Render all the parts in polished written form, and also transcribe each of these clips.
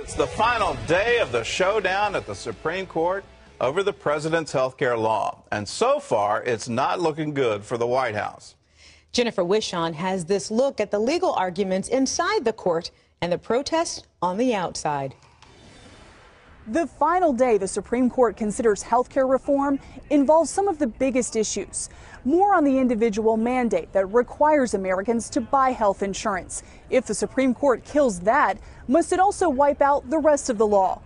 It's the final day of the showdown at the Supreme Court over the president's health care law. And so far, it's not looking good for the White House. Jennifer Wishon has this look at the legal arguments inside the court and the protests on the outside. The final day the Supreme Court considers health care reform involves some of the biggest issues. More on the individual mandate that requires Americans to buy health insurance. If the Supreme Court kills that, must it also wipe out the rest of the law?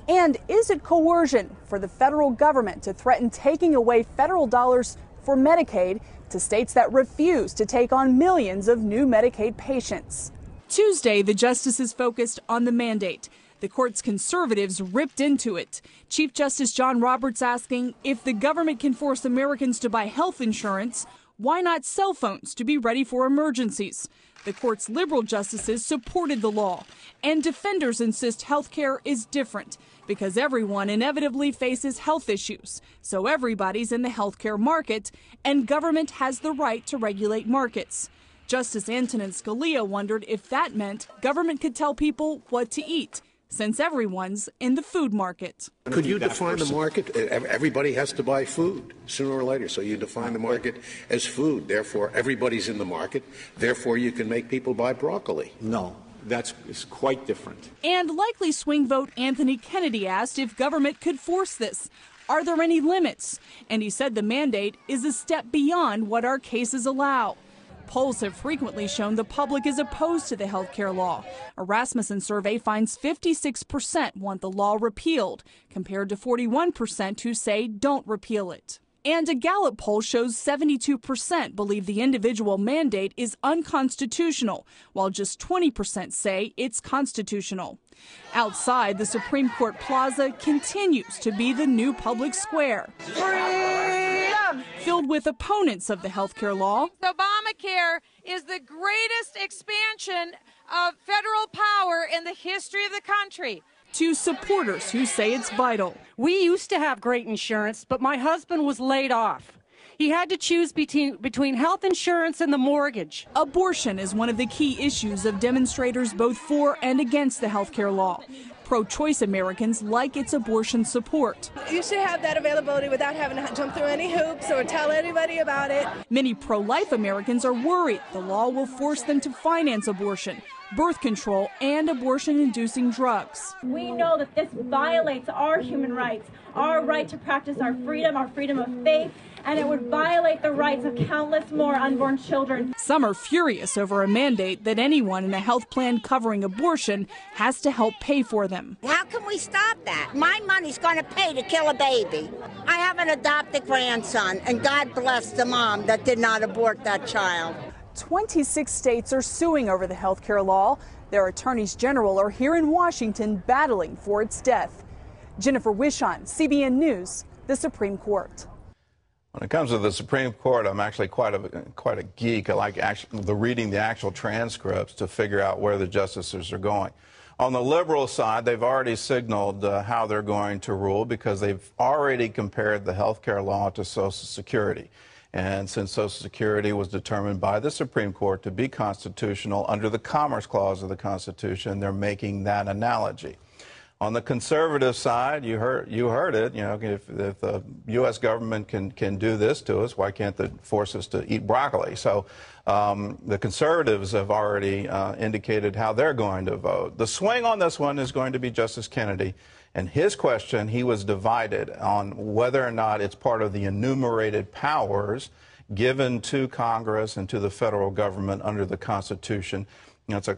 And is it coercion for the federal government to threaten taking away federal dollars for Medicaid to states that refuse to take on millions of new Medicaid patients? Tuesday, the justices focused on the mandate. The court's conservatives ripped into it. Chief Justice John Roberts asking if the government can force Americans to buy health insurance, why not cell phones to be ready for emergencies? The court's liberal justices supported the law, and defenders insist health care is different because everyone inevitably faces health issues. So everybody's in the health care market, and government has the right to regulate markets. Justice Antonin Scalia wondered if that meant government could tell people what to eat, since everyone's in the food market. Could you define the market? Everybody has to buy food sooner or later. So you define the market as food. Therefore, everybody's in the market. Therefore, you can make people buy broccoli. No, that's quite different. And likely swing vote Anthony Kennedy asked if government could force this. Are there any limits? And he said the mandate is a step beyond what our cases allow. Polls have frequently shown the public is opposed to the health care law. A Rasmussen survey finds 56% want the law repealed, compared to 41% who say don't repeal it. And a Gallup poll shows 72% believe the individual mandate is unconstitutional, while just 20% say it's constitutional. Outside, the Supreme Court Plaza continues to be the new public square, filled with opponents of the health care law. Obamacare is the greatest expansion of federal power in the history of the country. To supporters who say it's vital. We used to have great insurance, but my husband was laid off. He had to choose between health insurance and the mortgage. Abortion is one of the key issues of demonstrators both for and against the health care law. Pro-choice Americans like its abortion support. You should have that availability without having to jump through any hoops or tell anybody about it. Many pro-life Americans are worried the law will force them to finance abortion, birth control, and abortion-inducing drugs. We know that this violates our human rights, our right to practice our freedom of faith, and it would violate the rights of countless more unborn children. Some are furious over a mandate that anyone in a health plan covering abortion has to help pay for them. How can we stop that? My money's going to pay to kill a baby. I have an adopted grandson, and God bless the mom that did not abort that child. 26 states are suing over the health care law. Their attorneys general are here in Washington battling for its death. Jennifer Wishon, CBN News, the Supreme Court. When it comes to the Supreme Court, I'm actually quite a geek. I like reading the actual transcripts to figure out where the justices are going. On the liberal side, they've already signaled how they're going to rule because they've already compared the health care law to Social Security. And since Social Security was determined by the Supreme Court to be constitutional under the Commerce Clause of the Constitution, they're making that analogy. On the conservative side, you heard it. You know, if the U.S. government can do this to us, why can't they force us to eat broccoli? So the conservatives have already indicated how they're going to vote. The swing on this one is going to be Justice Kennedy. And his question, he was divided on whether or not it's part of the enumerated powers given to Congress and to the federal government under the Constitution. It's a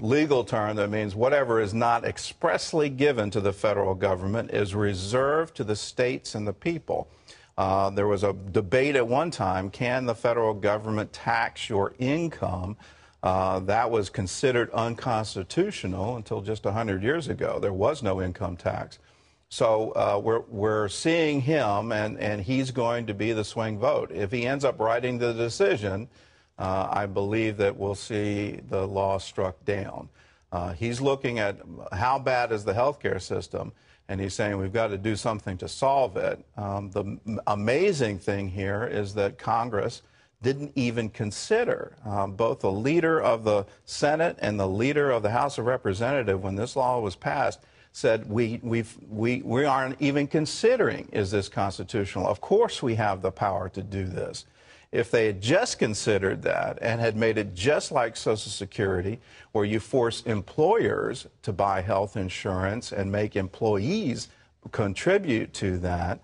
legal term that means whatever is not expressly given to the federal government is reserved to the states and the people. There was a debate at one time, can the federal government tax your income? That was considered unconstitutional until just 100 years ago. There was no income tax. So we're seeing him, and he's going to be the swing vote. If he ends up writing the decision, I believe that we'll see the law struck down. He's looking at how bad is the health care system, and he's saying we've got to do something to solve it. The amazing thing here is that Congress, didn't even consider. Both the leader of the Senate and the leader of the House of Representatives, when this law was passed, said we aren't even considering, is this constitutional? Of course we have the power to do this. If they had just considered that and had made it just like Social Security, where you force employers to buy health insurance and make employees contribute to that,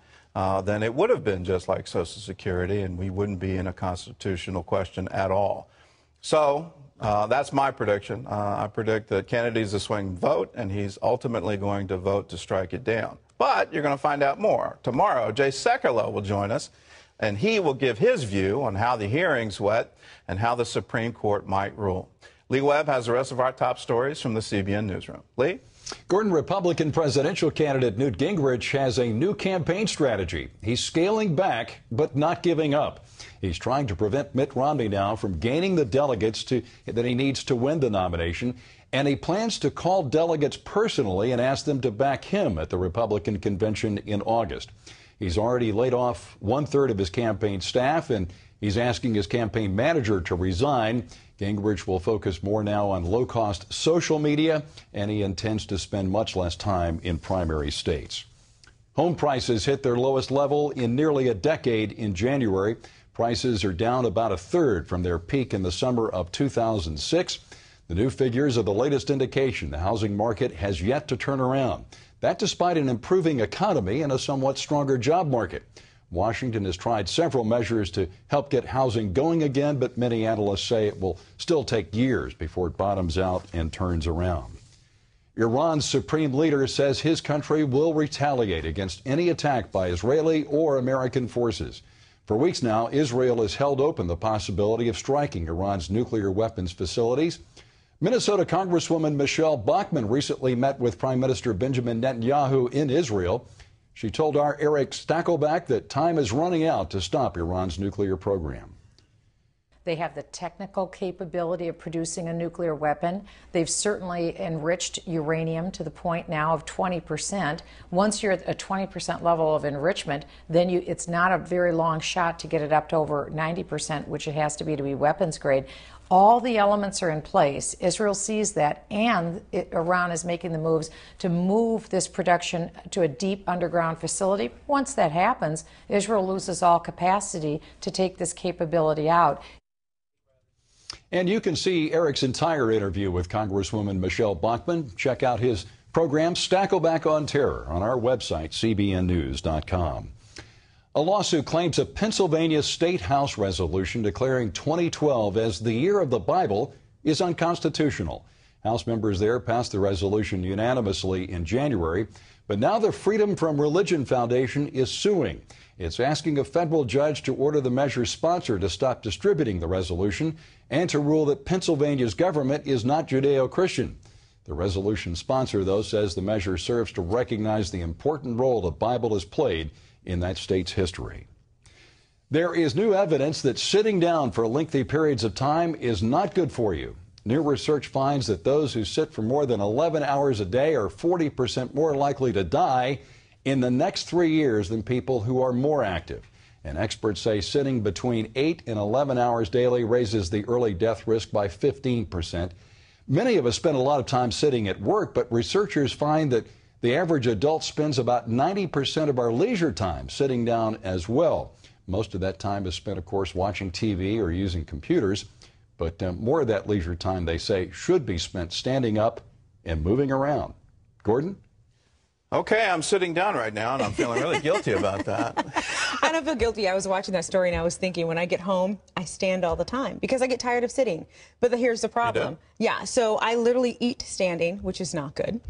then it would have been just like Social Security, and we wouldn't be in a constitutional question at all. So that's my prediction. I predict that Kennedy's a swing vote, and he's ultimately going to vote to strike it down. But you're going to find out more. Tomorrow, Jay Sekulow will join us, and he will give his view on how the hearings went and how the Supreme Court might rule. Lee Webb has the rest of our top stories from the CBN Newsroom. Lee? Gordon, Republican presidential candidate Newt Gingrich has a new campaign strategy. He's scaling back, but not giving up. He's trying to prevent Mitt Romney now from gaining the delegates that he needs to win the nomination, and he plans to call delegates personally and ask them to back him at the Republican convention in August. He's already laid off 1/3 of his campaign staff, and he's asking his campaign manager to resign. Gingrich will focus more now on low-cost social media, and he intends to spend much less time in primary states. Home prices hit their lowest level in nearly a decade in January. Prices are down about 1/3 from their peak in the summer of 2006. The new figures are the latest indication the housing market has yet to turn around. That despite an improving economy and a somewhat stronger job market. Washington has tried several measures to help get housing going again, but many analysts say it will still take years before it bottoms out and turns around. Iran's supreme leader says his country will retaliate against any attack by Israeli or American forces. For weeks now, Israel has held open the possibility of striking Iran's nuclear weapons facilities. Minnesota Congresswoman Michelle Bachmann recently met with Prime Minister Benjamin Netanyahu in Israel. She told our Eric Stakelback that time is running out to stop Iran's nuclear program. They have the technical capability of producing a nuclear weapon. They've certainly enriched uranium to the point now of 20%. Once you're at a 20% level of enrichment, then it's not a very long shot to get it up to over 90%, which it has to be weapons grade. All the elements are in place. Israel sees that, and Iran is making the moves to move this production to a deep underground facility. Once that happens, Israel loses all capacity to take this capability out. And you can see Eric's entire interview with Congresswoman Michelle Bachmann. Check out his program, Stakelback on Terror, on our website, cbnnews.com. A lawsuit claims a Pennsylvania State House resolution declaring 2012 as the year of the Bible is unconstitutional. House members there passed the resolution unanimously in January, but now the Freedom from Religion Foundation is suing. It's asking a federal judge to order the measure's sponsor to stop distributing the resolution and to rule that Pennsylvania's government is not Judeo-Christian. The resolution sponsor, though, says the measure serves to recognize the important role the Bible has played in that state's history. There is new evidence that sitting down for lengthy periods of time is not good for you. New research finds that those who sit for more than 11 hours a day are 40% more likely to die in the next 3 years than people who are more active. And experts say sitting between 8 and 11 hours daily raises the early death risk by 15%. Many of us spend a lot of time sitting at work, but researchers find that the average adult spends about 90% of our leisure time sitting down as well. Most of that time is spent, of course, watching TV or using computers, but more of that leisure time, they say, should be spent standing up and moving around. Gordon? Okay, I'm sitting down right now, and I'm feeling really guilty about that. I don't feel guilty. I was watching that story, and I was thinking, when I get home, I stand all the time because I get tired of sitting. But here's the problem. Yeah, so I literally eat standing, which is not good.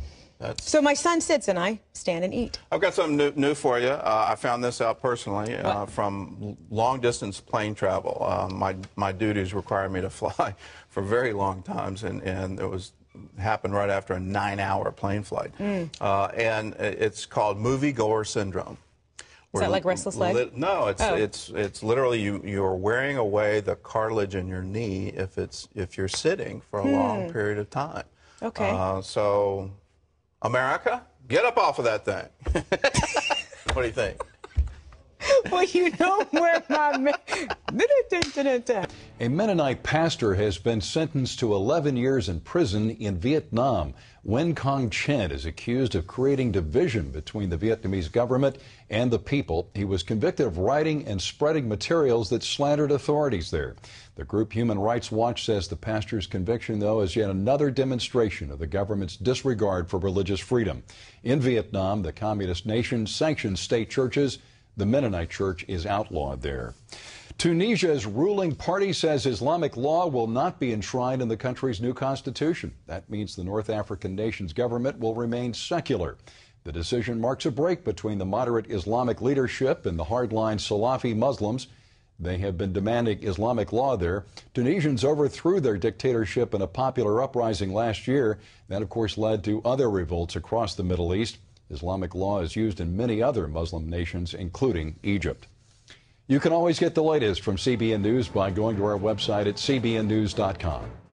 So my son sits and I stand and eat. I've got something new for you. I found this out personally from long-distance plane travel. My duties require me to fly for very long times, and it happened right after a 9-hour plane flight. And it's called moviegoer syndrome. Is that like restless leg? No, it's literally you're wearing away the cartilage in your knee if you're sitting for a long period of time. Okay. So, America, get up off of that thing. What do you think? Well, you know where my A Mennonite pastor has been sentenced to 11 years in prison in Vietnam. Nguyen Quang Chen is accused of creating division between the Vietnamese government and the people. He was convicted of writing and spreading materials that slandered authorities there. The group Human Rights Watch says the pastor's conviction, though, is yet another demonstration of the government's disregard for religious freedom. In Vietnam, the communist nation sanctions state churches. The Mennonite Church is outlawed there. Tunisia's ruling party says Islamic law will not be enshrined in the country's new constitution. That means the North African nation's government will remain secular. The decision marks a break between the moderate Islamic leadership and the hardline Salafi Muslims. They have been demanding Islamic law there. Tunisians overthrew their dictatorship in a popular uprising last year. That, of course, led to other revolts across the Middle East. Islamic law is used in many other Muslim nations, including Egypt. You can always get the latest from CBN News by going to our website at cbnnews.com.